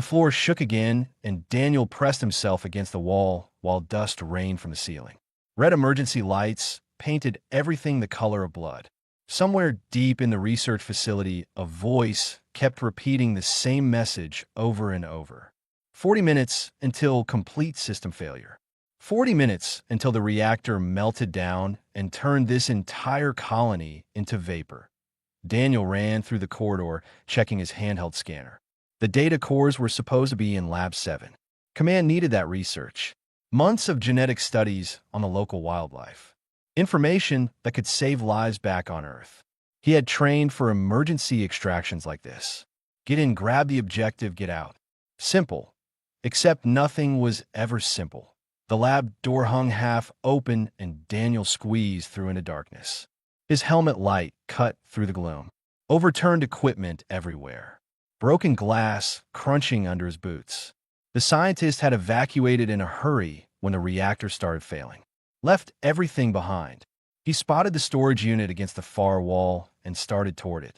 The floor shook again, and Daniel pressed himself against the wall while dust rained from the ceiling. Red emergency lights painted everything the color of blood. Somewhere deep in the research facility, a voice kept repeating the same message over and over. 40 minutes until complete system failure. 40 minutes until the reactor melted down and turned this entire colony into vapor. Daniel ran through the corridor, checking his handheld scanner. The data cores were supposed to be in Lab 7. Command needed that research. Months of genetic studies on the local wildlife. Information that could save lives back on Earth. He had trained for emergency extractions like this. Get in, grab the objective, get out. Simple. Except nothing was ever simple. The lab door hung half open and Daniel squeezed through into darkness. His helmet light cut through the gloom. Overturned equipment everywhere. Broken glass crunching under his boots. The scientist had evacuated in a hurry when the reactor started failing. Left everything behind. He spotted the storage unit against the far wall and started toward it.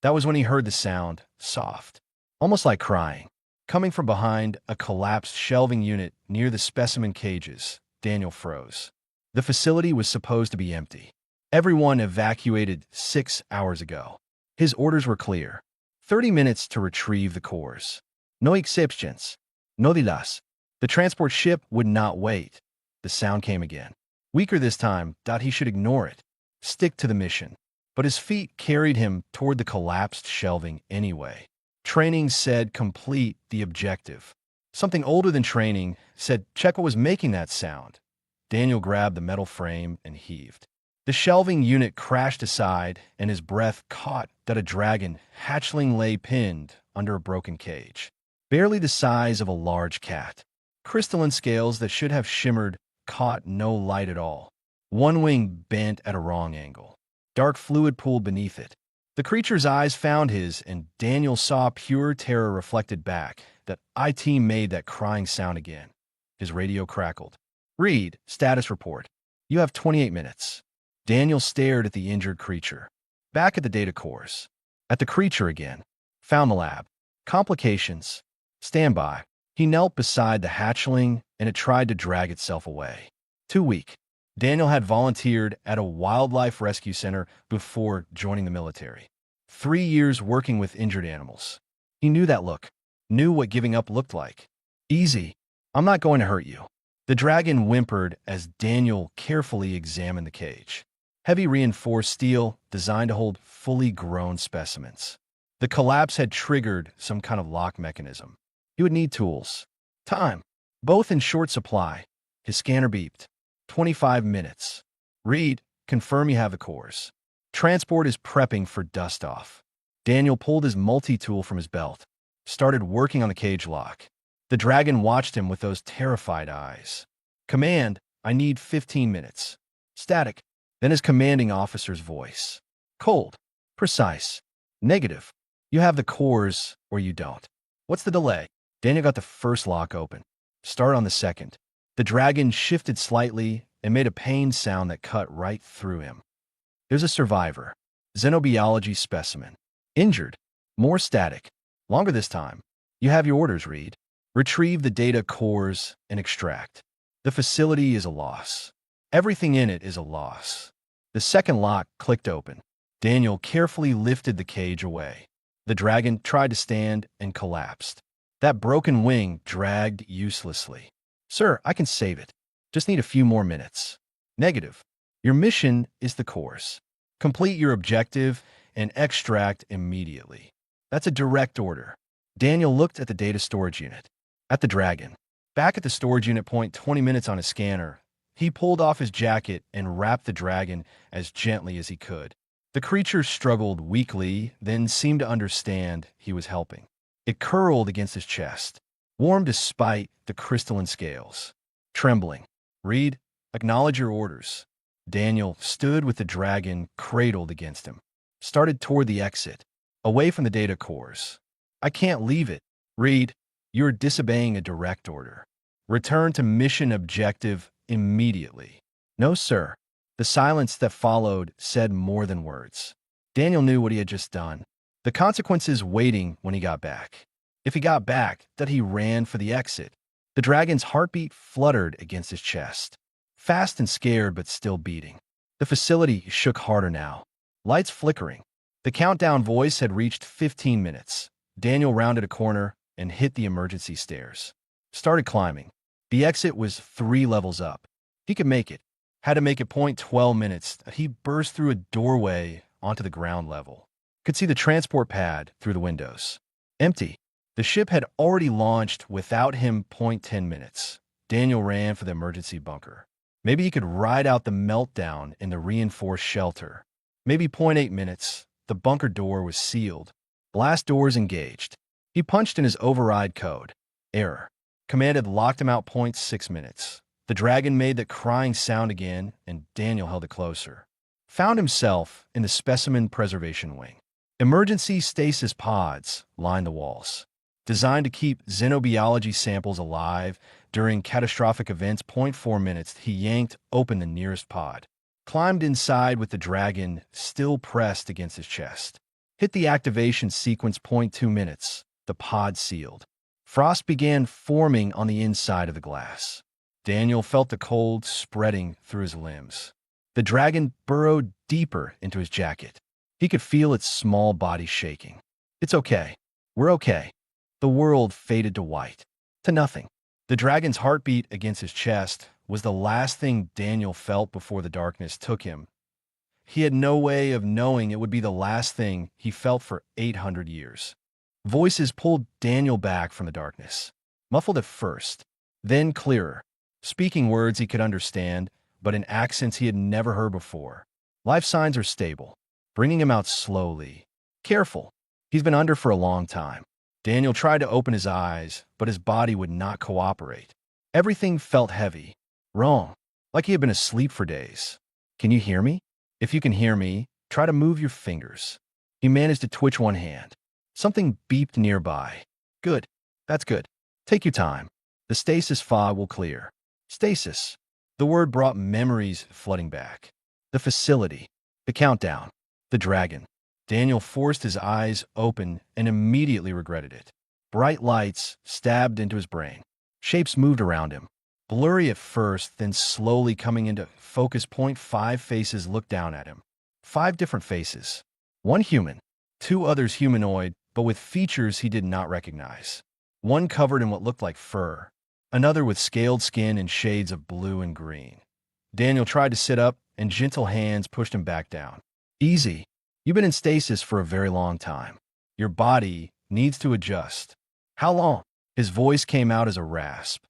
That was when he heard the sound, soft, almost like crying, coming from behind a collapsed shelving unit near the specimen cages. Daniel froze. The facility was supposed to be empty. Everyone evacuated 6 hours ago. His orders were clear. 30 minutes to retrieve the cores. No exceptions. No dilas. The transport ship would not wait. The sound came again. Weaker this time. He should ignore it. Stick to the mission. But his feet carried him toward the collapsed shelving anyway. Training said complete the objective. Something older than training said check what was making that sound. Daniel grabbed the metal frame and heaved. The shelving unit crashed aside, and his breath caught that a dragon hatchling lay pinned under a broken cage. Barely the size of a large cat. Crystalline scales that should have shimmered caught no light at all. One wing bent at a wrong angle. Dark fluid pooled beneath it. The creature's eyes found his, and Daniel saw pure terror reflected back. That IT made that crying sound again. His radio crackled. Read, status report. You have 28 minutes. Daniel stared at the injured creature. Back at the data cores. At the creature again. Found the lab. Complications. Standby. He knelt beside the hatchling, and it tried to drag itself away. Too weak. Daniel had volunteered at a wildlife rescue center before joining the military. 3 years working with injured animals. He knew that look. Knew what giving up looked like. Easy. I'm not going to hurt you. The dragon whimpered as Daniel carefully examined the cage. Heavy reinforced steel designed to hold fully grown specimens. The collapse had triggered some kind of lock mechanism. He would need tools. Time. Both in short supply. His scanner beeped. 25 minutes. Read. Confirm you have the cores. Transport is prepping for dust off. Daniel pulled his multi-tool from his belt. Started working on the cage lock. The dragon watched him with those terrified eyes. Command. I need 15 minutes. Static. Then his commanding officer's voice. Cold. Precise. Negative. You have the cores, or you don't. What's the delay? Daniel got the first lock open. Start on the second. The dragon shifted slightly and made a pained sound that cut right through him. There's a survivor. Xenobiology specimen. Injured. More static. Longer this time. You have your orders, Reed. Retrieve the data cores and extract. The facility is a loss. Everything in it is a loss. The second lock clicked open. Daniel carefully lifted the cage away. The dragon tried to stand and collapsed. That broken wing dragged uselessly. Sir, I can save it. Just need a few more minutes. Negative. Your mission is the course. Complete your objective and extract immediately. That's a direct order. Daniel looked at the data storage unit. At the dragon. Back at the storage unit point 20 minutes on his scanner, he pulled off his jacket and wrapped the dragon as gently as he could. The creature struggled weakly, then seemed to understand he was helping. It curled against his chest, warm despite the crystalline scales. Trembling. Reed, acknowledge your orders. Daniel stood with the dragon cradled against him. Started toward the exit, away from the data cores. I can't leave it. Reed, you're disobeying a direct order. Return to mission objective immediately. No, sir. The silence that followed said more than words. Daniel knew what he had just done. The consequences waiting when he got back. If he got back, that he ran for the exit. The dragon's heartbeat fluttered against his chest. Fast and scared, but still beating. The facility shook harder now. Lights flickering. The countdown voice had reached 15 minutes. Daniel rounded a corner and hit the emergency stairs. Started climbing. The exit was 3 levels up. He could make it. Had to make it 12 minutes. He burst through a doorway onto the ground level. Could see the transport pad through the windows. Empty. The ship had already launched without him. 10 minutes. Daniel ran for the emergency bunker. Maybe he could ride out the meltdown in the reinforced shelter. Maybe 8 minutes. The bunker door was sealed. Blast doors engaged. He punched in his override code. Error. Command had locked him out. 6 minutes. The dragon made that crying sound again, and Daniel held it closer. Found himself in the specimen preservation wing. Emergency stasis pods lined the walls. Designed to keep xenobiology samples alive during catastrophic events. 4 minutes. He yanked open the nearest pod. Climbed inside with the dragon still pressed against his chest. Hit the activation sequence. 2 minutes. The pod sealed. Frost began forming on the inside of the glass. Daniel felt the cold spreading through his limbs. The dragon burrowed deeper into his jacket. He could feel its small body shaking. It's okay. We're okay. The world faded to white. To nothing. The dragon's heartbeat against his chest was the last thing Daniel felt before the darkness took him. He had no way of knowing it would be the last thing he felt for 800 years. Voices pulled Daniel back from the darkness. Muffled at first, then clearer. Speaking words he could understand, but in accents he had never heard before. Life signs are stable, bringing him out slowly. Careful. He's been under for a long time. Daniel tried to open his eyes, but his body would not cooperate. Everything felt heavy. Wrong. Like he had been asleep for days. Can you hear me? If you can hear me, try to move your fingers. He managed to twitch one hand. Something beeped nearby. Good. That's good. Take your time. The stasis fog will clear. Stasis. The word brought memories flooding back. The facility. The countdown. The dragon. Daniel forced his eyes open and immediately regretted it. Bright lights stabbed into his brain. Shapes moved around him. Blurry at first, then slowly coming into focus. 5 faces looked down at him. 5 different faces. One human. 2 others humanoid, but with features he did not recognize. One covered in what looked like fur. Another with scaled skin and shades of blue and green. Daniel tried to sit up, and gentle hands pushed him back down. Easy. You've been in stasis for a very long time. Your body needs to adjust. How long? His voice came out as a rasp.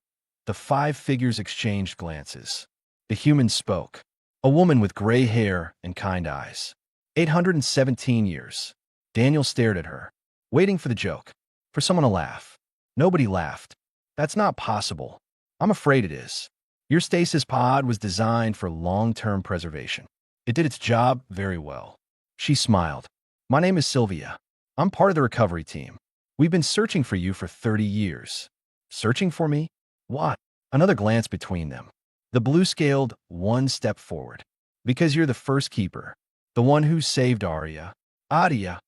The 5 figures exchanged glances. The human spoke. A woman with gray hair and kind eyes. 817 years. Daniel stared at her, waiting for the joke, for someone to laugh. Nobody laughed. That's not possible. I'm afraid it is. Your stasis pod was designed for long-term preservation. It did its job very well. She smiled. My name is Sylvia. I'm part of the recovery team. We've been searching for you for 30 years. Searching for me? What? Another glance between them. The blue scaled one step forward. Because you're the first keeper. The one who saved Arya. Adia.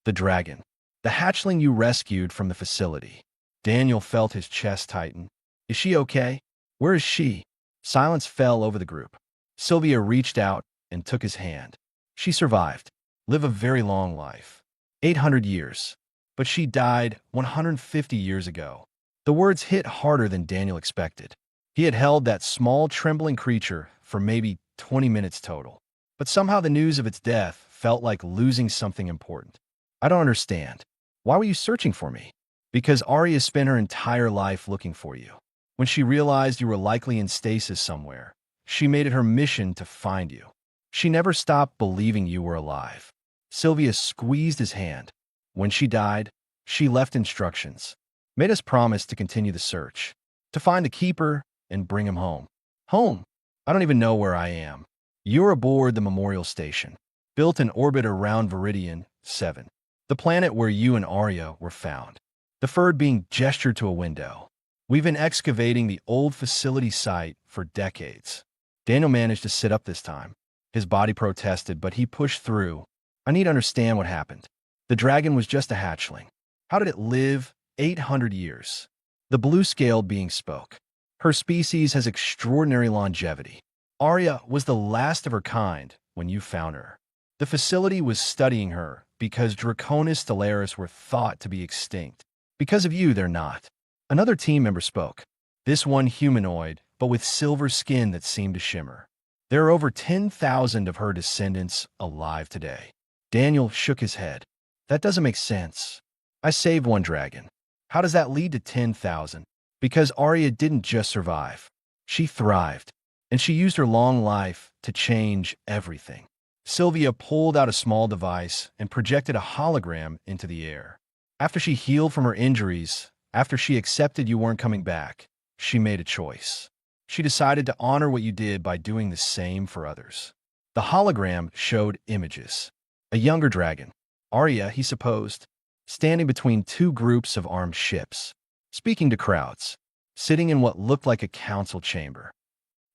The dragon. The hatchling you rescued from the facility. Daniel felt his chest tighten. Is she okay? Where is she? Silence fell over the group. Sylvia reached out and took his hand. She survived. Live a very long life. 800 years. But she died 150 years ago. The words hit harder than Daniel expected. He had held that small, trembling creature for maybe 20 minutes total. But somehow the news of its death felt like losing something important. I don't understand. Why were you searching for me? Because Arya spent her entire life looking for you. When she realized you were likely in stasis somewhere, she made it her mission to find you. She never stopped believing you were alive. Sylvia squeezed his hand. When she died, she left instructions. Made us promise to continue the search. To find the keeper and bring him home. Home? I don't even know where I am. You're aboard the memorial station, built in orbit around Viridian 7, the planet where you and Arya were found. The furred being gestured to a window. We've been excavating the old facility site for decades. Daniel managed to sit up this time. His body protested, but he pushed through. I need to understand what happened. The dragon was just a hatchling. How did it live 800 years. The blue-scaled being spoke. Her species has extraordinary longevity. Arya was the last of her kind when you found her. The facility was studying her because Draconis stellaris were thought to be extinct. Because of you, they're not. Another team member spoke. This one humanoid, but with silver skin that seemed to shimmer. There are over 10,000 of her descendants alive today. Daniel shook his head. That doesn't make sense. I saved one dragon. How does that lead to 10,000? Because Arya didn't just survive. She thrived, and she used her long life to change everything. Sylvia pulled out a small device and projected a hologram into the air. After she healed from her injuries, after she accepted you weren't coming back, she made a choice. She decided to honor what you did by doing the same for others. The hologram showed images. A younger dragon, Arya, he supposed, standing between two groups of armed ships, speaking to crowds, sitting in what looked like a council chamber.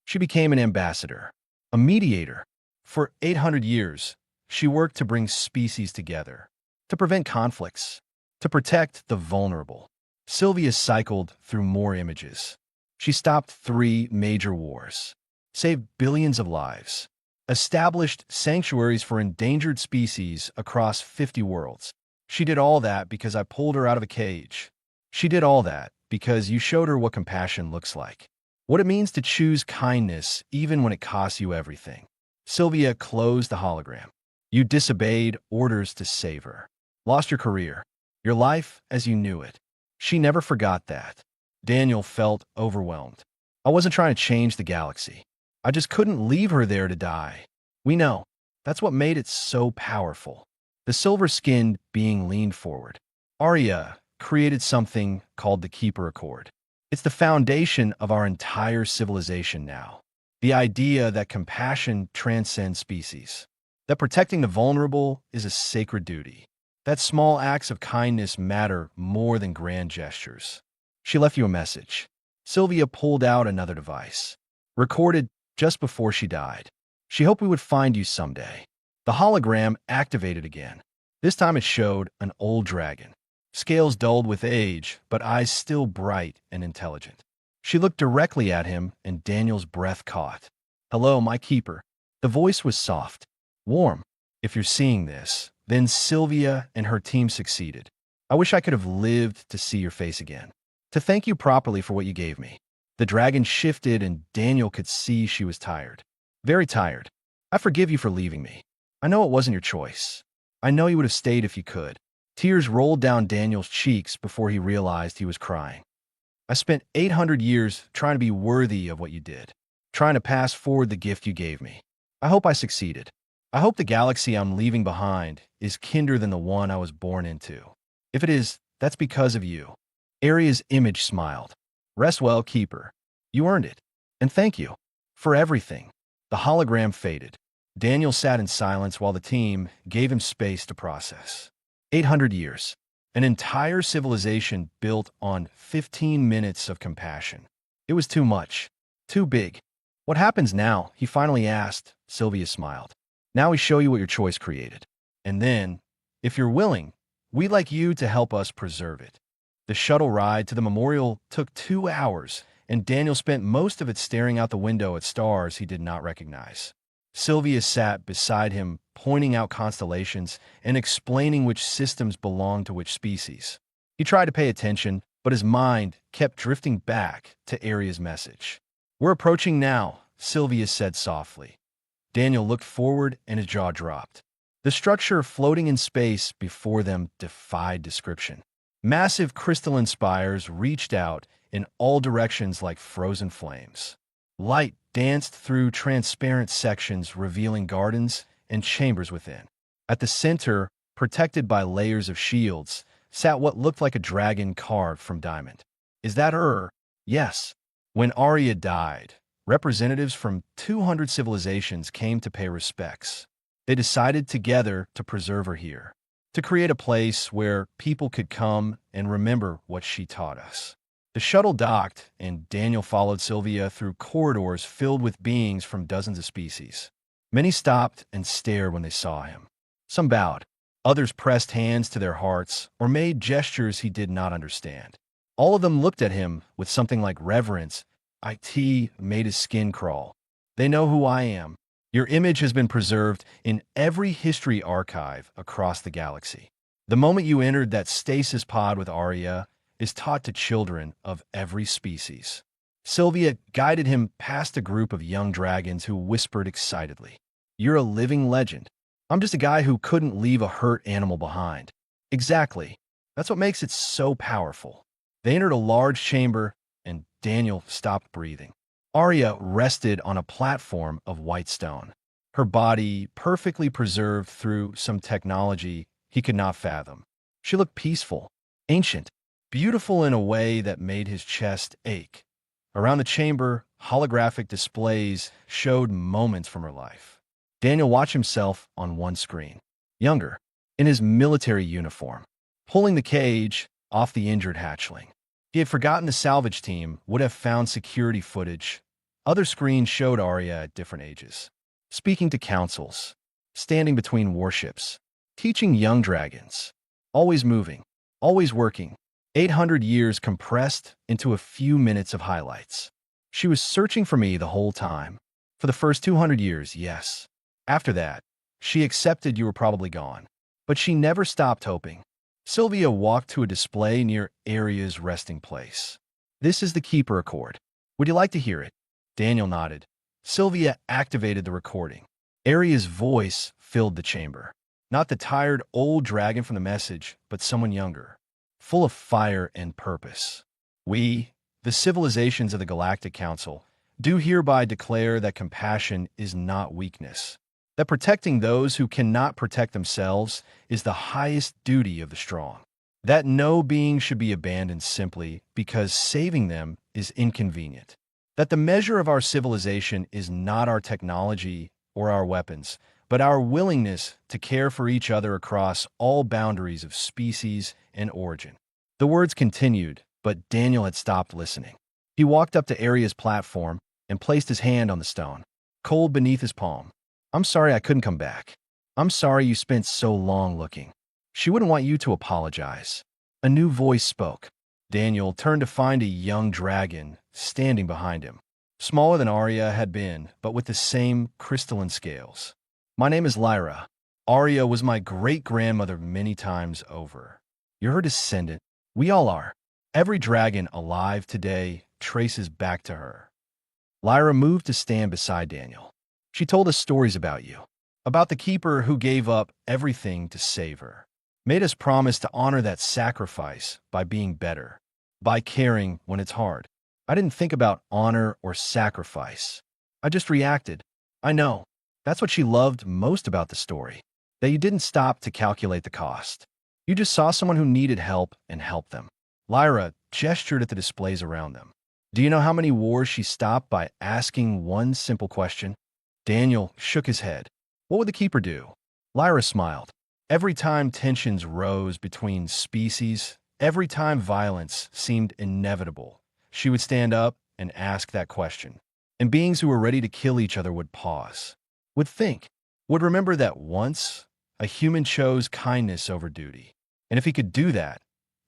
She became an ambassador, a mediator. For 800 years, she worked to bring species together, to prevent conflicts, to protect the vulnerable. Sylvia cycled through more images. She stopped 3 major wars, saved billions of lives, established sanctuaries for endangered species across 50 worlds. She did all that because I pulled her out of a cage. She did all that because you showed her what compassion looks like, what it means to choose kindness even when it costs you everything. Sylvia closed the hologram. You disobeyed orders to save her, lost your career, your life as you knew it. She never forgot that. Daniel felt overwhelmed. I wasn't trying to change the galaxy. I just couldn't leave her there to die. We know. That's what made it so powerful. The silver-skinned being leaned forward. Arya created something called the Keeper Accord. It's the foundation of our entire civilization now. The idea that compassion transcends species. That protecting the vulnerable is a sacred duty. That small acts of kindness matter more than grand gestures. She left you a message. Sylvia pulled out another device, recorded just before she died. She hoped we would find you someday. The hologram activated again. This time it showed an old dragon. Scales dulled with age, but eyes still bright and intelligent. She looked directly at him, and Daniel's breath caught. Hello, my keeper. The voice was soft, warm. If you're seeing this, then Sylvia and her team succeeded. I wish I could have lived to see your face again, to thank you properly for what you gave me. The dragon shifted, and Daniel could see she was tired. Very tired. I forgive you for leaving me. I know it wasn't your choice. I know you would have stayed if you could. Tears rolled down Daniel's cheeks before he realized he was crying. I spent 800 years trying to be worthy of what you did, trying to pass forward the gift you gave me. I hope I succeeded. I hope the galaxy I'm leaving behind is kinder than the one I was born into. If it is, that's because of you. Arya's image smiled. Rest well, Keeper. You earned it. And thank you for everything. The hologram faded. Daniel sat in silence while the team gave him space to process. 800 years. An entire civilization built on 15 minutes of compassion. It was too much. Too big. What happens now? He finally asked. Sylvia smiled. Now we show you what your choice created. And then, if you're willing, we'd like you to help us preserve it. The shuttle ride to the memorial took 2 hours, and Daniel spent most of it staring out the window at stars he did not recognize. Sylvia sat beside him, pointing out constellations and explaining which systems belonged to which species. He tried to pay attention, but his mind kept drifting back to Arya's message. We're approaching now, Sylvia said softly. Daniel looked forward and his jaw dropped. The structure floating in space before them defied description. Massive crystalline spires reached out in all directions like frozen flames. Light danced through transparent sections, revealing gardens and chambers within. At the center, protected by layers of shields, sat what looked like a dragon carved from diamond. Is that her? Yes. When Arya died, representatives from 200 civilizations came to pay respects. They decided together to preserve her here, to create a place where people could come and remember what she taught us. The shuttle docked, and Daniel followed Sylvia through corridors filled with beings from dozens of species. Many stopped and stared when they saw him. Some bowed. Others pressed hands to their hearts or made gestures he did not understand. All of them looked at him with something like reverence. It made his skin crawl. They know who I am. Your image has been preserved in every history archive across the galaxy. The moment you entered that stasis pod with Arya is taught to children of every species. Sylvia guided him past a group of young dragons who whispered excitedly, "You're a living legend. I'm just a guy who couldn't leave a hurt animal behind." Exactly. That's what makes it so powerful. They entered a large chamber, and Daniel stopped breathing. Arya rested on a platform of white stone, her body perfectly preserved through some technology he could not fathom. She looked peaceful, ancient, beautiful in a way that made his chest ache. Around the chamber, holographic displays showed moments from her life. Daniel watched himself on one screen, younger, in his military uniform, pulling the cage off the injured hatchling. He had forgotten the salvage team would have found security footage. Other screens showed Arya at different ages, speaking to councils, standing between warships, teaching young dragons, always moving, always working. 800 years compressed into a few minutes of highlights. She was searching for me the whole time. For the first 200 years, yes. After that, she accepted you were probably gone. But she never stopped hoping. Sylvia walked to a display near Arya's resting place. "This is the Keeper Accord. Would you like to hear it?" Daniel nodded. Sylvia activated the recording. Arya's voice filled the chamber. Not the tired old dragon from the message, but someone younger, full of fire and purpose. "We, the civilizations of the Galactic Council, do hereby declare that compassion is not weakness, that protecting those who cannot protect themselves is the highest duty of the strong, that no being should be abandoned simply because saving them is inconvenient, that the measure of our civilization is not our technology or our weapons, but our willingness to care for each other across all boundaries of species and origin." The words continued, but Daniel had stopped listening. He walked up to Arya's platform and placed his hand on the stone, cold beneath his palm. "I'm sorry I couldn't come back. I'm sorry you spent so long looking." She wouldn't want you to apologize. A new voice spoke. Daniel turned to find a young dragon standing behind him, smaller than Arya had been, but with the same crystalline scales. "My name is Lyra. Arya was my great-grandmother many times over. You're her descendant. We all are. Every dragon alive today traces back to her." Lyra moved to stand beside Daniel. She told us stories about you, about the Keeper who gave up everything to save her, made us promise to honor that sacrifice by being better, by caring when it's hard. I didn't think about honor or sacrifice. I just reacted. I know. That's what she loved most about the story, that you didn't stop to calculate the cost. You just saw someone who needed help and helped them. Lyra gestured at the displays around them. Do you know how many wars she stopped by asking one simple question? Daniel shook his head. What would the Keeper do? Lyra smiled. Every time tensions rose between species, every time violence seemed inevitable, she would stand up and ask that question. And beings who were ready to kill each other would pause, would think, would remember that once a human chose kindness over duty. And if he could do that,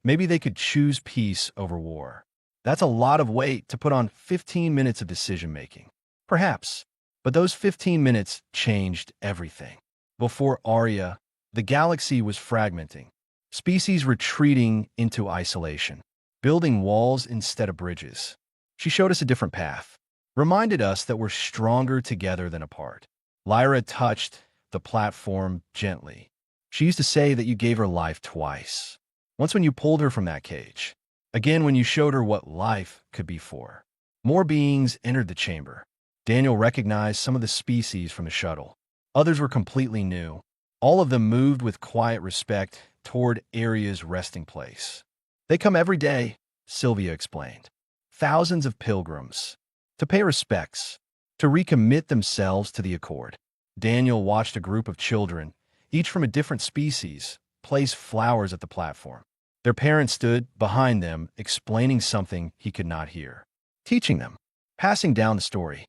maybe they could choose peace over war. That's a lot of weight to put on 15 minutes of decision-making. Perhaps. But those 15 minutes changed everything. Before Arya, the galaxy was fragmenting, species retreating into isolation, building walls instead of bridges. She showed us a different path, reminded us that we're stronger together than apart. Lyra touched the platform gently. She used to say that you gave her life twice. Once when you pulled her from that cage. Again when you showed her what life could be for. More beings entered the chamber. Daniel recognized some of the species from the shuttle. Others were completely new. All of them moved with quiet respect toward Arya's resting place. They come every day, Sylvia explained. Thousands of pilgrims. To pay respects. To recommit themselves to the Accord. Daniel watched a group of children, each from a different species, place flowers at the platform. Their parents stood behind them, explaining something he could not hear. Teaching them. Passing down the story.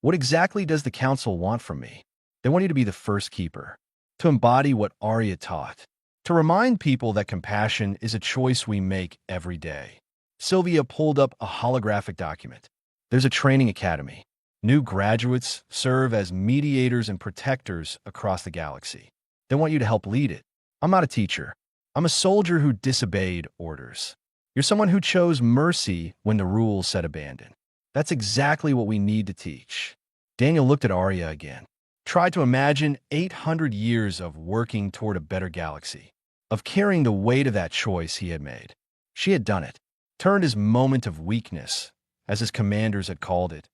What exactly does the council want from me? They want you to be the first keeper. to embody what Arya taught, to remind people that compassion is a choice we make every day. Sylvia pulled up a holographic document. There's a training academy. New graduates serve as mediators and protectors across the galaxy. They want you to help lead it. I'm not a teacher. I'm a soldier who disobeyed orders. You're someone who chose mercy when the rules said abandon. That's exactly what we need to teach. Daniel looked at Arya again. Tried to imagine 800 years of working toward a better galaxy, of carrying the weight of that choice he had made. She had done it, turned his moment of weakness, as his commanders had called it,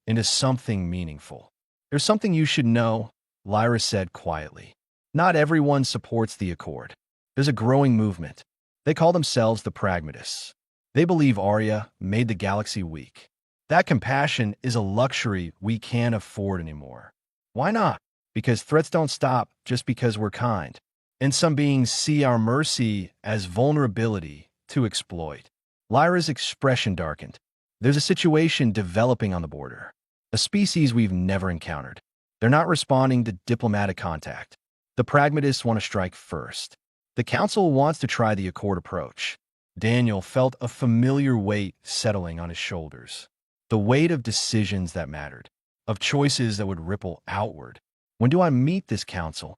into something meaningful. There's something you should know, Lyra said quietly. Not everyone supports the Accord. There's a growing movement. They call themselves the Pragmatists. They believe Arya made the galaxy weak. That compassion is a luxury we can't afford anymore. Why not? Because threats don't stop just because we're kind. And some beings see our mercy as vulnerability to exploit. Lyra's expression darkened. There's a situation developing on the border. A species we've never encountered. They're not responding to diplomatic contact. The Pragmatists want to strike first. The Council wants to try the Accord approach. Daniel felt a familiar weight settling on his shoulders. The weight of decisions that mattered, of choices that would ripple outward. When do I meet this council?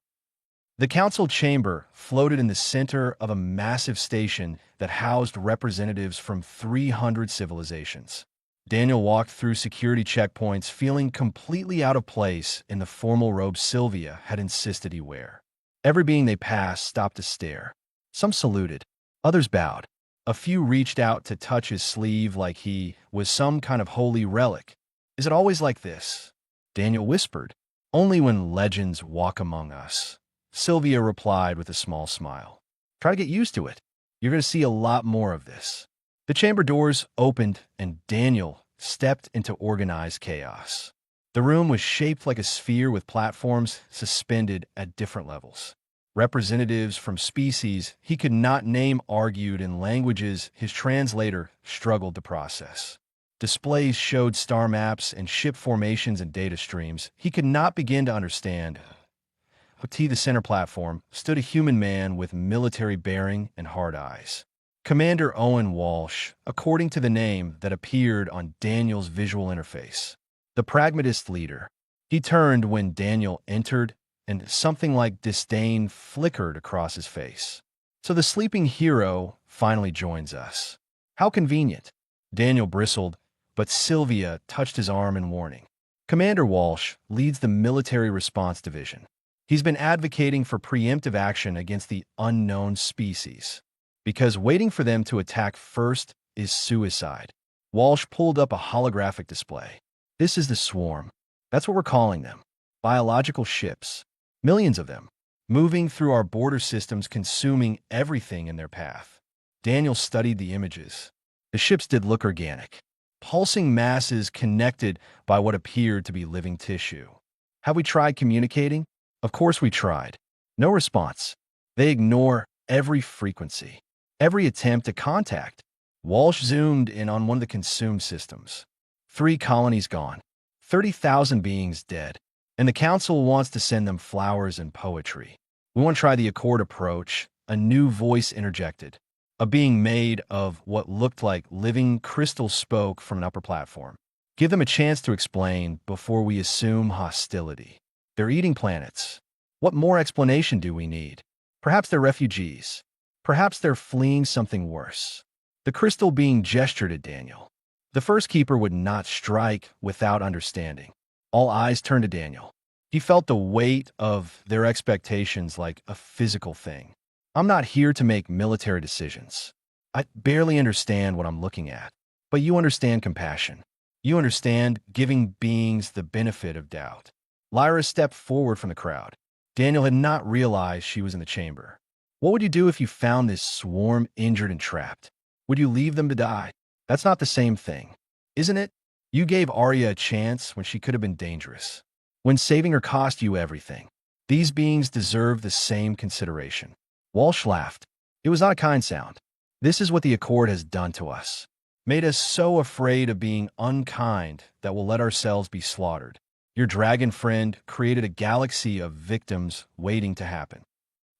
The council chamber floated in the center of a massive station that housed representatives from 300 civilizations. Daniel walked through security checkpoints feeling completely out of place in the formal robe Sylvia had insisted he wear. Every being they passed stopped to stare. Some saluted, others bowed. A few reached out to touch his sleeve like he was some kind of holy relic. Is it always like this? Daniel whispered. Only when legends walk among us. Sylvia replied with a small smile. Try to get used to it. You're going to see a lot more of this. The chamber doors opened and Daniel stepped into organized chaos. The room was shaped like a sphere with platforms suspended at different levels. Representatives from species he could not name argued in languages his translator struggled to process. Displays showed star maps and ship formations and data streams he could not begin to understand. Atop the center platform stood a human man with military bearing and hard eyes. Commander Owen Walsh, according to the name that appeared on Daniel's visual interface. The pragmatist leader. He turned when Daniel entered, and something like disdain flickered across his face. So the sleeping hero finally joins us. How convenient. Daniel bristled, but Sylvia touched his arm in warning. Commander Walsh leads the Military Response Division. He's been advocating for preemptive action against the unknown species, because waiting for them to attack first is suicide. Walsh pulled up a holographic display. This is the swarm. That's what we're calling them. Biological ships. Millions of them, moving through our border systems, consuming everything in their path. Daniel studied the images. The ships did look organic. Pulsing masses connected by what appeared to be living tissue. Have we tried communicating? Of course we tried. No response. They ignore every frequency, every attempt to contact. Walsh zoomed in on one of the consumed systems. 3 colonies gone, 30,000 beings dead, and the Council wants to send them flowers and poetry. We want to try the Accord approach, a new voice interjected. A being made of what looked like living crystal spoke from an upper platform. Give them a chance to explain before we assume hostility. They're eating planets. What more explanation do we need? Perhaps they're refugees. Perhaps they're fleeing something worse. The crystal being gestured at Daniel. The first keeper would not strike without understanding. All eyes turned to Daniel. He felt the weight of their expectations like a physical thing. I'm not here to make military decisions. I barely understand what I'm looking at. But you understand compassion. You understand giving beings the benefit of doubt. Lyra stepped forward from the crowd. Daniel had not realized she was in the chamber. What would you do if you found this swarm injured and trapped? Would you leave them to die? That's not the same thing, isn't it? You gave Arya a chance when she could have been dangerous. When saving her cost you everything. These beings deserve the same consideration. Walsh laughed. It was not a kind sound. This is what the Accord has done to us. Made us so afraid of being unkind that we'll let ourselves be slaughtered. Your dragon friend created a galaxy of victims waiting to happen.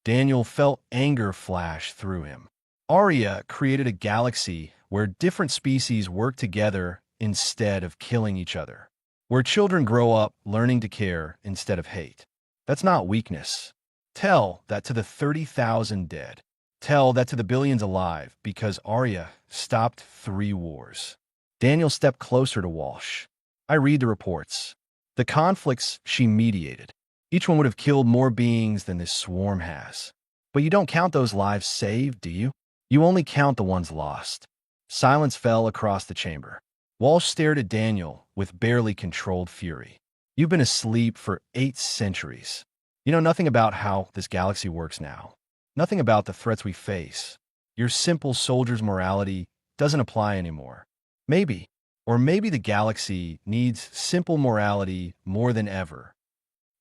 Daniel felt anger flash through him. Arya created a galaxy where different species work together instead of killing each other, where children grow up learning to care instead of hate. That's not weakness. Tell that to the 30,000 dead. Tell that to the billions alive, because Arya stopped 3 wars. Daniel stepped closer to Walsh. I read the reports. The conflicts she mediated. Each one would have killed more beings than this swarm has. But you don't count those lives saved, do you? You only count the ones lost. Silence fell across the chamber. Walsh stared at Daniel with barely controlled fury. You've been asleep for 8 centuries. You know nothing about how this galaxy works now. Nothing about the threats we face. Your simple soldier's morality doesn't apply anymore. Maybe, or maybe the galaxy needs simple morality more than ever.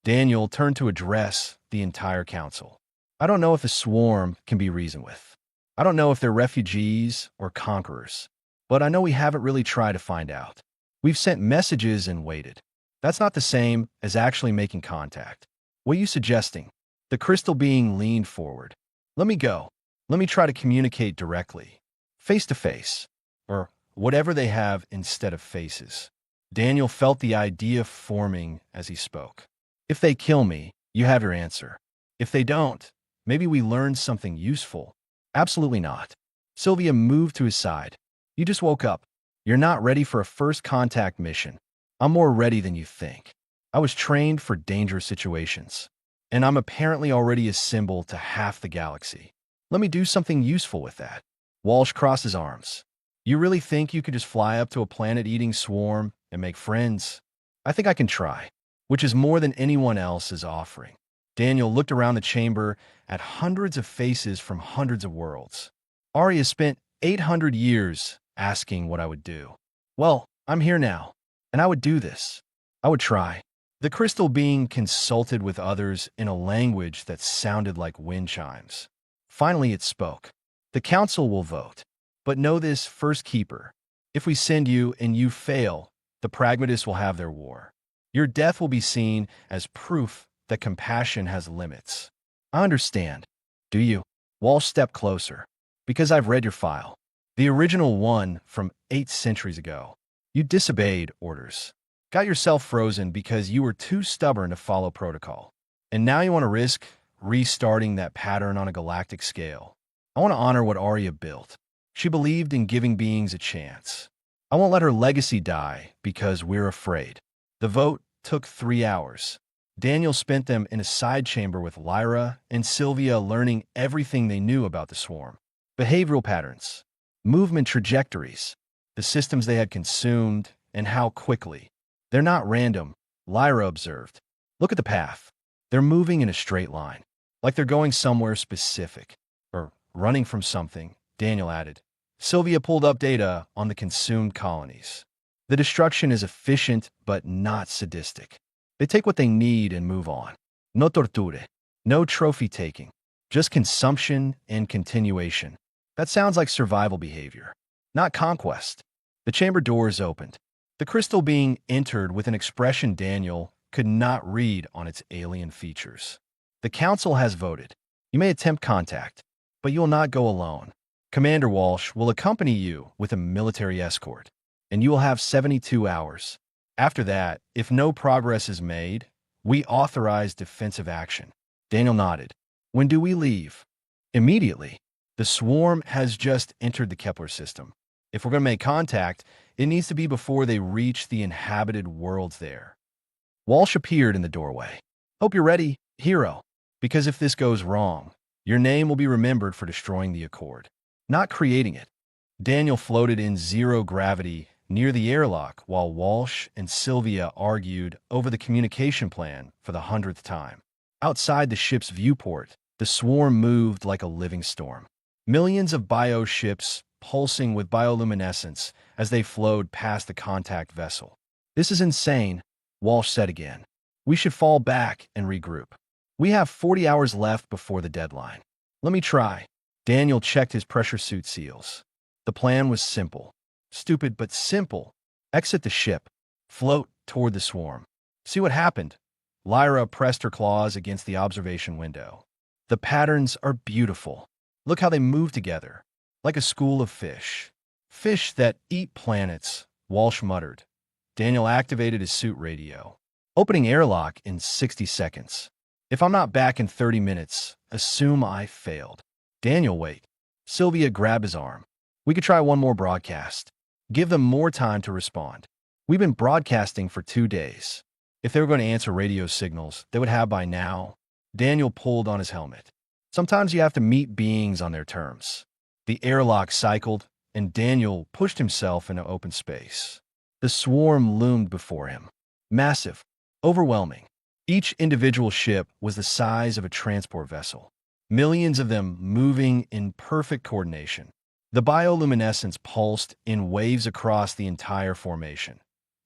Daniel turned to address the entire council. I don't know if the swarm can be reasoned with. I don't know if they're refugees or conquerors. But I know we haven't really tried to find out. We've sent messages and waited. That's not the same as actually making contact. What are you suggesting? The crystal being leaned forward. Let me go. Let me try to communicate directly. Face to face. Or whatever they have instead of faces. Daniel felt the idea forming as he spoke. If they kill me, you have your answer. If they don't, maybe we learn something useful. Absolutely not. Sylvia moved to his side. You just woke up. You're not ready for a first contact mission. I'm more ready than you think. I was trained for dangerous situations. And I'm apparently already a symbol to half the galaxy. Let me do something useful with that. Walsh crossed his arms. You really think you could just fly up to a planet-eating swarm and make friends? I think I can try, which is more than anyone else is offering. Daniel looked around the chamber at hundreds of faces from hundreds of worlds. Arya spent 800 years asking what I would do. Well, I'm here now, and I would do this. I would try. The crystal being consulted with others in a language that sounded like wind chimes. Finally, it spoke. The council will vote. But know this, First Keeper. If we send you and you fail, the pragmatists will have their war. Your death will be seen as proof that compassion has limits. I understand. Do you? Walsh stepped closer. Because I've read your file. The original one from 8 centuries ago. You disobeyed orders. Got yourself frozen because you were too stubborn to follow protocol. And now you want to risk restarting that pattern on a galactic scale. I want to honor what Arya built. She believed in giving beings a chance. I won't let her legacy die because we're afraid. The vote took 3 hours. Daniel spent them in a side chamber with Lyra and Sylvia learning everything they knew about the swarm. Behavioral patterns, movement trajectories, the systems they had consumed, and how quickly. They're not random, Lyra observed. Look at the path. They're moving in a straight line, like they're going somewhere specific. Or running from something, Daniel added. Sylvia pulled up data on the consumed colonies. The destruction is efficient but not sadistic. They take what they need and move on. No torture, no trophy taking, just consumption and continuation. That sounds like survival behavior, not conquest. The chamber doors opened. The crystal being entered with an expression Daniel could not read on its alien features. The council has voted. You may attempt contact, but you will not go alone. Commander Walsh will accompany you with a military escort, and you will have 72 hours. After that, if no progress is made, we authorize defensive action. Daniel nodded. When do we leave? Immediately. The swarm has just entered the Kepler system. If we're going to make contact, it needs to be before they reach the inhabited worlds there. Walsh appeared in the doorway. Hope you're ready, hero. Because if this goes wrong, your name will be remembered for destroying the Accord, not creating it. Daniel floated in zero gravity near the airlock while Walsh and Sylvia argued over the communication plan for the 100th time. Outside the ship's viewport, the swarm moved like a living storm. Millions of bioships pulsing with bioluminescence as they flowed past the contact vessel. This is insane, Walsh said again. We should fall back and regroup. We have 40 hours left before the deadline. Let me try. Daniel checked his pressure suit seals. The plan was simple. Stupid but simple. Exit the ship. Float toward the swarm. See what happened? Lyra pressed her claws against the observation window. The patterns are beautiful. Look how they move together, like a school of fish. Fish that eat planets, Walsh muttered. Daniel activated his suit radio, opening airlock in 60 seconds. If I'm not back in 30 minutes, assume I failed. Daniel, wait. Sylvia grabbed his arm. We could try one more broadcast. Give them more time to respond. We've been broadcasting for 2 days. If they were going to answer radio signals, they would have by now. Daniel pulled on his helmet. Sometimes you have to meet beings on their terms. The airlock cycled, and Daniel pushed himself into open space. The swarm loomed before him. Massive, overwhelming. Each individual ship was the size of a transport vessel. Millions of them moving in perfect coordination. The bioluminescence pulsed in waves across the entire formation.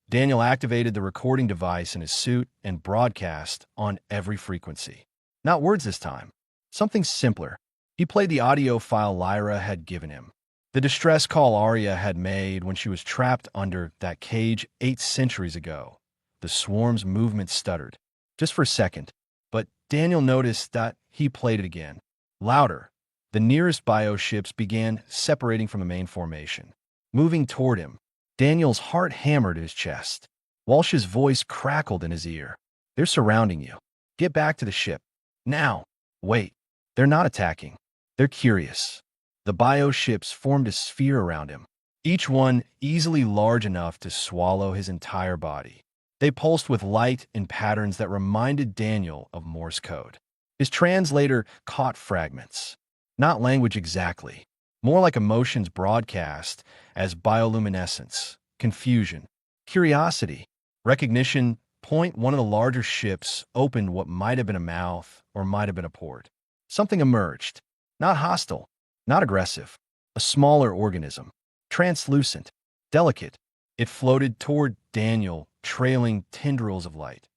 Daniel activated the recording device in his suit and broadcast on every frequency. Not words this time. Something simpler. He played the audio file Lyra had given him. The distress call Arya had made when she was trapped under that cage 8 centuries ago. The swarm's movement stuttered, just for a second, but Daniel noticed that he played it again. Louder. The nearest bioships began separating from the main formation. Moving toward him, Daniel's heart hammered at his chest. Walsh's voice crackled in his ear. They're surrounding you. Get back to the ship. Now. Wait. They're not attacking. They're curious. The bioships formed a sphere around him, each one easily large enough to swallow his entire body. They pulsed with light in patterns that reminded Daniel of Morse code. His translator caught fragments. Not language exactly, more like emotions broadcast as bioluminescence, confusion, curiosity, recognition. Point one of the larger ships opened what might have been a mouth or might have been a port. Something emerged, not hostile, not aggressive, a smaller organism, translucent, delicate. It floated toward Daniel, trailing tendrils of light.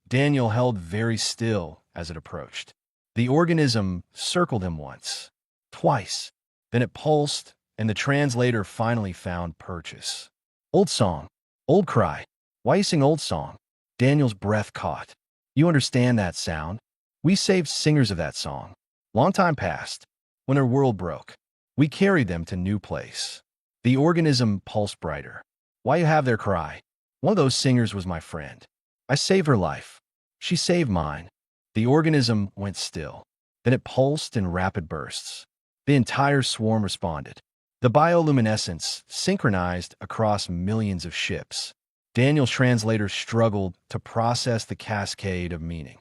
Daniel held very still as it approached. The organism circled him once, twice. Then it pulsed, and the translator finally found purchase. Old song, old cry. Why you sing old song? Daniel's breath caught. You understand that sound? We saved singers of that song. Long time past, when their world broke. We carried them to new place. The organism pulsed brighter. Why you have their cry? One of those singers was my friend. I saved her life. She saved mine. The organism went still. Then it pulsed in rapid bursts. The entire swarm responded. The bioluminescence synchronized across millions of ships. Daniel's translator struggled to process the cascade of meaning.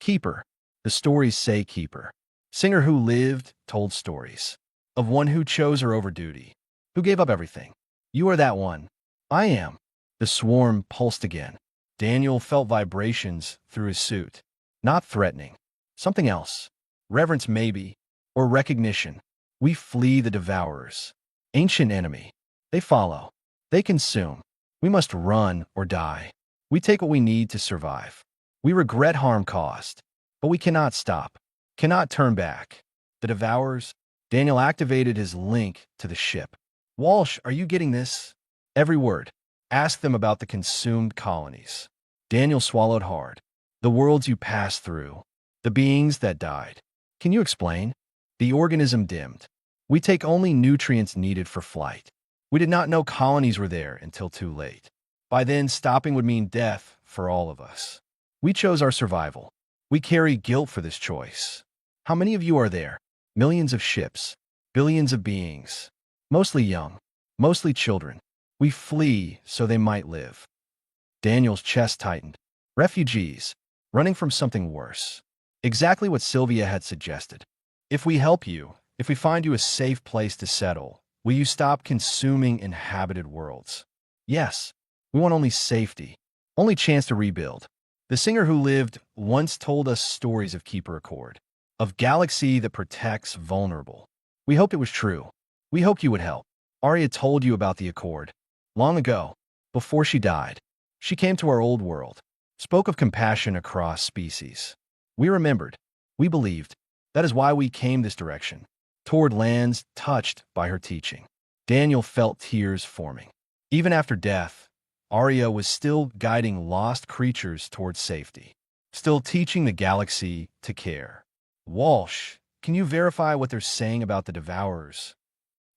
Keeper. The stories say keeper. Singer who lived, told stories. Of one who chose her over duty. Who gave up everything. You are that one. I am. The swarm pulsed again. Daniel felt vibrations through his suit. Not threatening. Something else. Reverence maybe. Or recognition. We flee the devourers. Ancient enemy. They follow. They consume. We must run or die. We take what we need to survive. We regret harm caused. But we cannot stop. Cannot turn back. The devourers. Daniel activated his link to the ship. Walsh, are you getting this? Every word. Ask them about the consumed colonies. Daniel swallowed hard. The worlds you passed through. The beings that died. Can you explain? The organism dimmed. We take only nutrients needed for flight. We did not know colonies were there until too late. By then, stopping would mean death for all of us. We chose our survival. We carry guilt for this choice. How many of you are there? Millions of ships. Billions of beings. Mostly young. Mostly children. We flee so they might live. Daniel's chest tightened. Refugees. Running from something worse. Exactly what Sylvia had suggested. If we help you, if we find you a safe place to settle, will you stop consuming inhabited worlds? Yes. We want only safety. Only chance to rebuild. The singer who lived once told us stories of Keeper Accord. Of galaxy that protects vulnerable. We hoped it was true. We hoped you would help. Arya told you about the Accord. Long ago, before she died, she came to our old world, spoke of compassion across species. We remembered. We believed. That is why we came this direction, toward lands touched by her teaching. Daniel felt tears forming. Even after death, Arya was still guiding lost creatures towards safety, still teaching the galaxy to care. Walsh, can you verify what they're saying about the Devourers?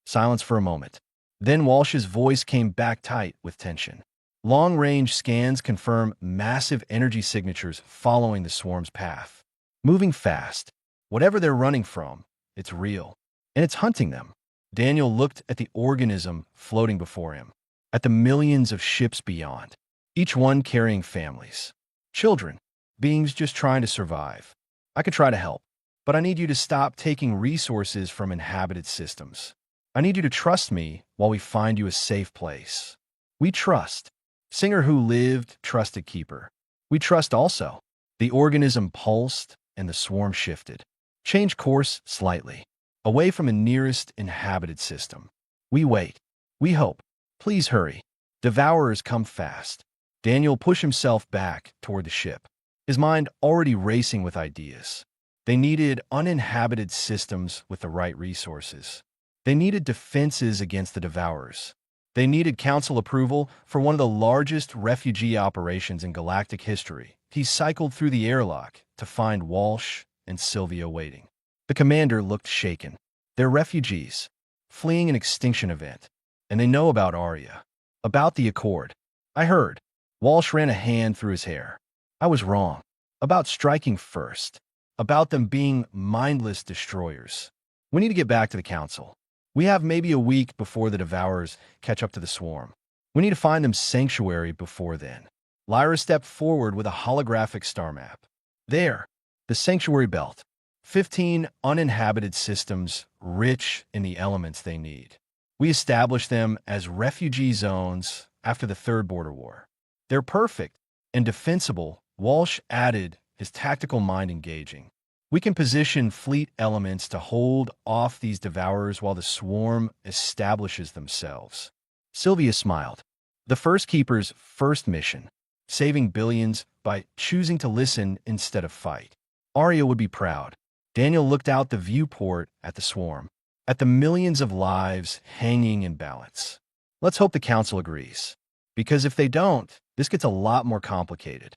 Silence for a moment. Then Walsh's voice came back tight with tension. Long-range scans confirm massive energy signatures following the swarm's path. Moving fast. Whatever they're running from, it's real. And it's hunting them. Daniel looked at the organism floating before him, at the millions of ships beyond, each one carrying families, children, beings just trying to survive. I could try to help, but I need you to stop taking resources from inhabited systems. I need you to trust me while we find you a safe place. We trust. Singer who lived trusted Keeper. We trust also. The organism pulsed and the swarm shifted. Changed course slightly, away from the nearest inhabited system. We wait. We hope. Please hurry. Devourers come fast. Daniel pushed himself back toward the ship, his mind already racing with ideas. They needed uninhabited systems with the right resources. They needed defenses against the Devourers. They needed council approval for one of the largest refugee operations in galactic history. He cycled through the airlock to find Walsh and Sylvia waiting. The commander looked shaken. They're refugees, fleeing an extinction event. And they know about Arya, about the Accord. I heard. Walsh ran a hand through his hair. I was wrong. About striking first. About them being mindless destroyers. We need to get back to the council. We have maybe a week before the Devourers catch up to the swarm. We need to find them sanctuary before then. Lyra stepped forward with a holographic star map. There, the sanctuary belt. 15 uninhabited systems rich in the elements they need. We established them as refugee zones after the Third Border War. They're perfect and defensible, Walsh added, his tactical mind engaging. We can position fleet elements to hold off these Devourers while the swarm establishes themselves. Sylvia smiled. The First Keeper's first mission, saving billions by choosing to listen instead of fight. Arya would be proud. Daniel looked out the viewport at the swarm, at the millions of lives hanging in balance. Let's hope the council agrees. Because if they don't, this gets a lot more complicated.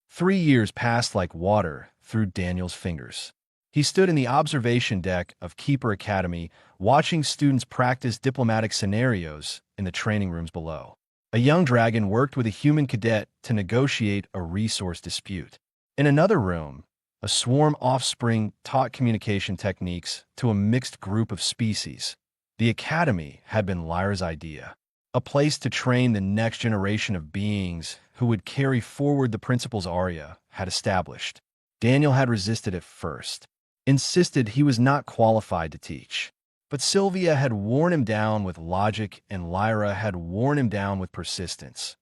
3 years passed like water through Daniel's fingers. He stood in the observation deck of Keeper Academy, watching students practice diplomatic scenarios in the training rooms below. A young dragon worked with a human cadet to negotiate a resource dispute. In another room, a swarm offspring taught communication techniques to a mixed group of species. The academy had been Lyra's idea, a place to train the next generation of beings who would carry forward the principles Arya had established. Daniel had resisted at first, insisted he was not qualified to teach. But Sylvia had worn him down with logic and Lyra had worn him down with persistence.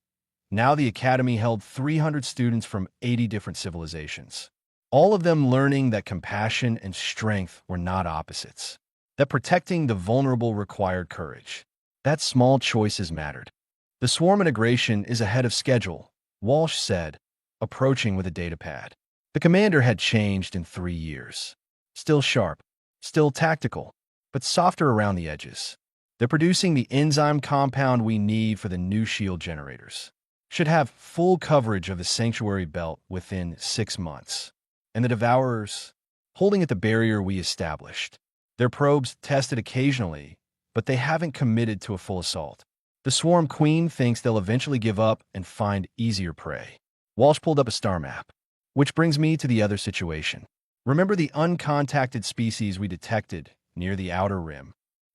Now the academy held 300 students from 80 different civilizations, all of them learning that compassion and strength were not opposites, that protecting the vulnerable required courage, that small choices mattered. The swarm integration is ahead of schedule, Walsh said, approaching with a datapad. The commander had changed in 3 years. Still sharp, still tactical, but softer around the edges. They're producing the enzyme compound we need for the new shield generators. Should have full coverage of the sanctuary belt within 6 months. And the Devourers, holding at the barrier we established. Their probes tested occasionally, but they haven't committed to a full assault. The Swarm Queen thinks they'll eventually give up and find easier prey. Walsh pulled up a star map. Which brings me to the other situation. Remember the uncontacted species we detected near the outer rim?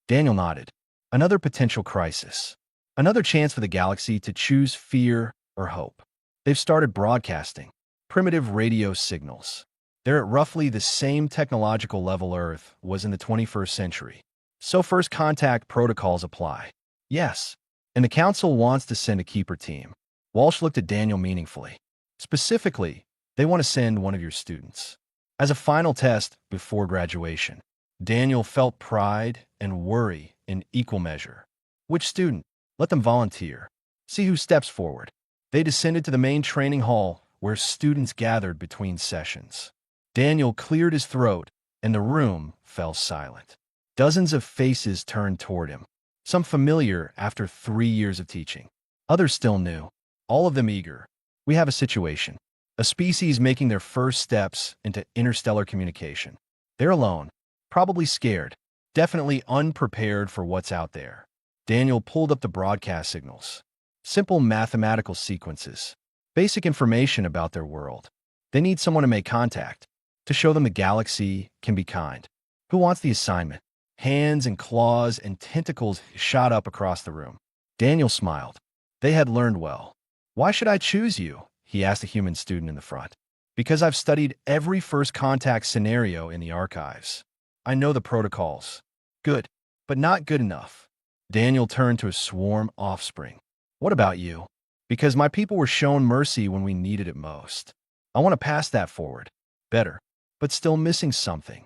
Daniel nodded. Another potential crisis. Another chance for the galaxy to choose fear or hope. They've started broadcasting primitive radio signals. They're at roughly the same technological level Earth was in the 21st century. So first contact protocols apply. Yes. And the council wants to send a keeper team. Walsh looked at Daniel meaningfully. Specifically, they want to send one of your students. As a final test before graduation, Daniel felt pride and worry in equal measure. Which student? Let them volunteer. See who steps forward. They descended to the main training hall where students gathered between sessions. Daniel cleared his throat, and the room fell silent. Dozens of faces turned toward him, some familiar after 3 years of teaching, others still new. all of them eager. We have a situation. A species making their first steps into interstellar communication. They're alone, probably scared, definitely unprepared for what's out there. Daniel pulled up the broadcast signals. Simple mathematical sequences. Basic information about their world. They need someone to make contact, to show them the galaxy can be kind. Who wants the assignment? Hands and claws and tentacles shot up across the room. Daniel smiled. They had learned well. Why should I choose you? He asked a human student in the front. Because I've studied every first contact scenario in the archives. I know the protocols. Good, but not good enough. Daniel turned to his swarm offspring. What about you? Because my people were shown mercy when we needed it most. I want to pass that forward. Better, but still missing something.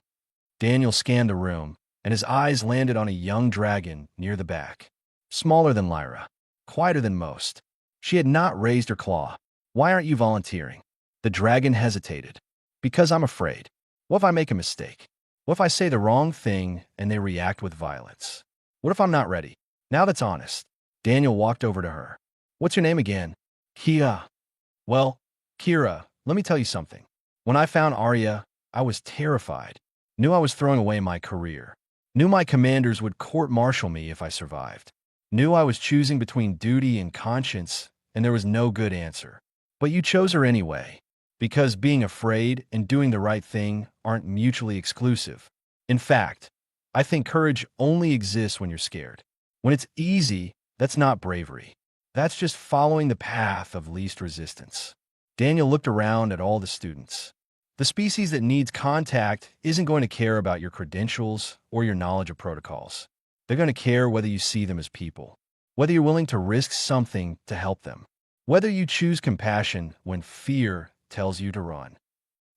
Daniel scanned the room, and his eyes landed on a young dragon near the back. Smaller than Lyra. Quieter than most. She had not raised her claw. Why aren't you volunteering? The dragon hesitated. Because I'm afraid. What if I make a mistake? What if I say the wrong thing and they react with violence? What if I'm not ready? Now that's honest. Daniel walked over to her. What's your name again? Kia. Well, Kira, let me tell you something. When I found Arya, I was terrified. Knew I was throwing away my career. Knew my commanders would court-martial me if I survived. Knew I was choosing between duty and conscience, and there was no good answer. But you chose her anyway, because being afraid and doing the right thing aren't mutually exclusive. In fact, I think courage only exists when you're scared. When it's easy, that's not bravery. That's just following the path of least resistance. Daniel looked around at all the students. The species that needs contact isn't going to care about your credentials or your knowledge of protocols. They're going to care whether you see them as people, whether you're willing to risk something to help them, whether you choose compassion when fear tells you to run.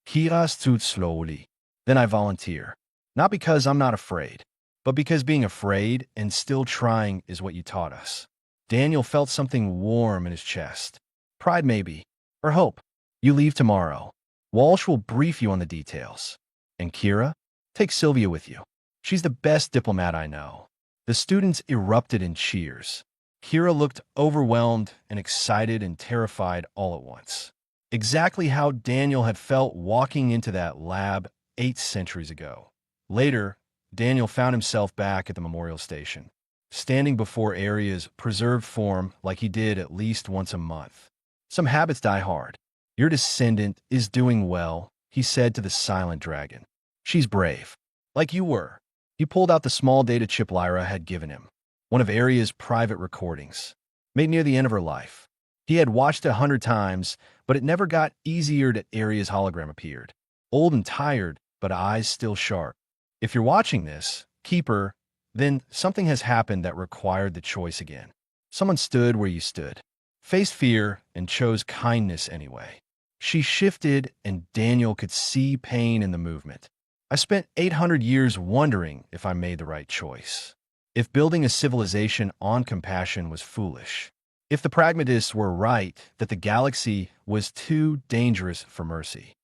Kira stood slowly. Then I volunteer. Not because I'm not afraid, but because being afraid and still trying is what you taught us. Daniel felt something warm in his chest. Pride maybe, or hope. You leave tomorrow. Walsh will brief you on the details. And Kira? Take Sylvia with you. She's the best diplomat I know. The students erupted in cheers. Kira looked overwhelmed and excited and terrified all at once. Exactly how Daniel had felt walking into that lab 8 centuries ago. Later, Daniel found himself back at the memorial station, standing before Arya's preserved form like he did at least once a month. Some habits die hard. Your descendant is doing well, he said to the silent dragon. She's brave. Like you were. He pulled out the small data chip Lyra had given him, one of Arya's private recordings, made near the end of her life. He had watched it 100 times, but it never got easier till Arya's hologram appeared. Old and tired, but eyes still sharp. If you're watching this, keeper, then something has happened that required the choice again. Someone stood where you stood, faced fear, and chose kindness anyway. She shifted, and Daniel could see pain in the movement. I spent 800 years wondering if I made the right choice. If building a civilization on compassion was foolish. If the pragmatists were right that the galaxy was too dangerous for mercy.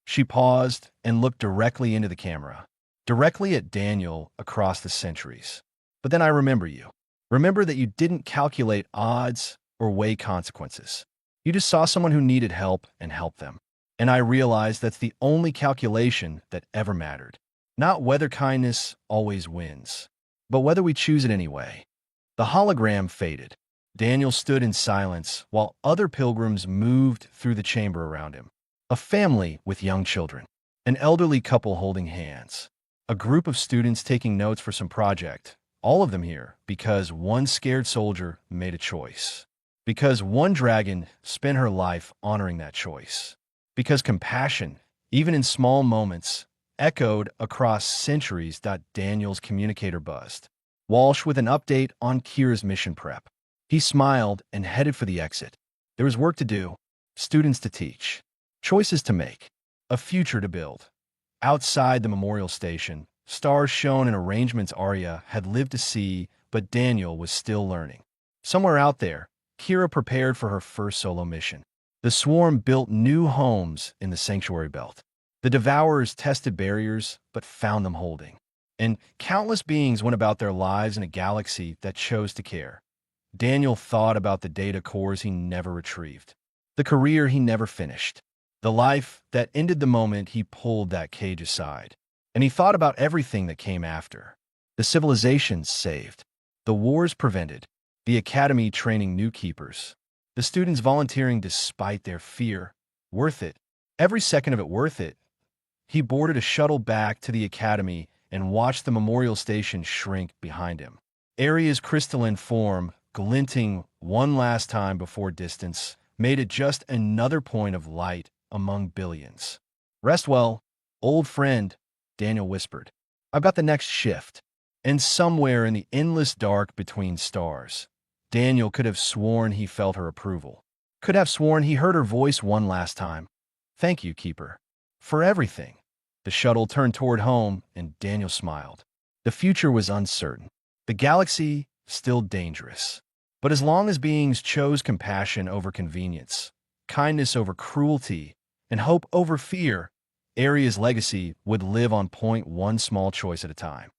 She paused and looked directly into the camera, directly at Daniel across the centuries. But then I remember you. Remember that you didn't calculate odds or weigh consequences. You just saw someone who needed help and helped them. And I realized that's the only calculation that ever mattered. Not whether kindness always wins, but whether we choose it anyway. The hologram faded. Daniel stood in silence while other pilgrims moved through the chamber around him. A family with young children. An elderly couple holding hands. A group of students taking notes for some project. All of them here because one scared soldier made a choice. Because one dragon spent her life honoring that choice. Because compassion, even in small moments, echoed across centuries. Daniel's communicator buzzed. Walsh with an update on Kira's mission prep. He smiled and headed for the exit. There was work to do, students to teach, choices to make, a future to build. Outside the memorial station, stars shone in arrangements Arya had lived to see, but Daniel was still learning. Somewhere out there, Kira prepared for her first solo mission. The swarm built new homes in the sanctuary belt. The devourers tested barriers, but found them holding. And countless beings went about their lives in a galaxy that chose to care. Daniel thought about the data cores he never retrieved, the career he never finished, the life that ended the moment he pulled that cage aside. And he thought about everything that came after. The civilizations saved, the wars prevented, the academy training new keepers, the students volunteering despite their fear. Worth it. Every second of it worth it. He boarded a shuttle back to the academy and watched the memorial station shrink behind him. Area's crystalline form, glinting one last time before distance, made it just another point of light among billions. Rest well, old friend, Daniel whispered. I've got the next shift. And somewhere in the endless dark between stars, Daniel could have sworn he felt her approval. Could have sworn he heard her voice one last time. Thank you, Keeper, for everything. The shuttle turned toward home, and Daniel smiled. The future was uncertain. The galaxy still dangerous. But as long as beings chose compassion over convenience, kindness over cruelty, and hope over fear, Area's legacy would live on point one small choice at a time.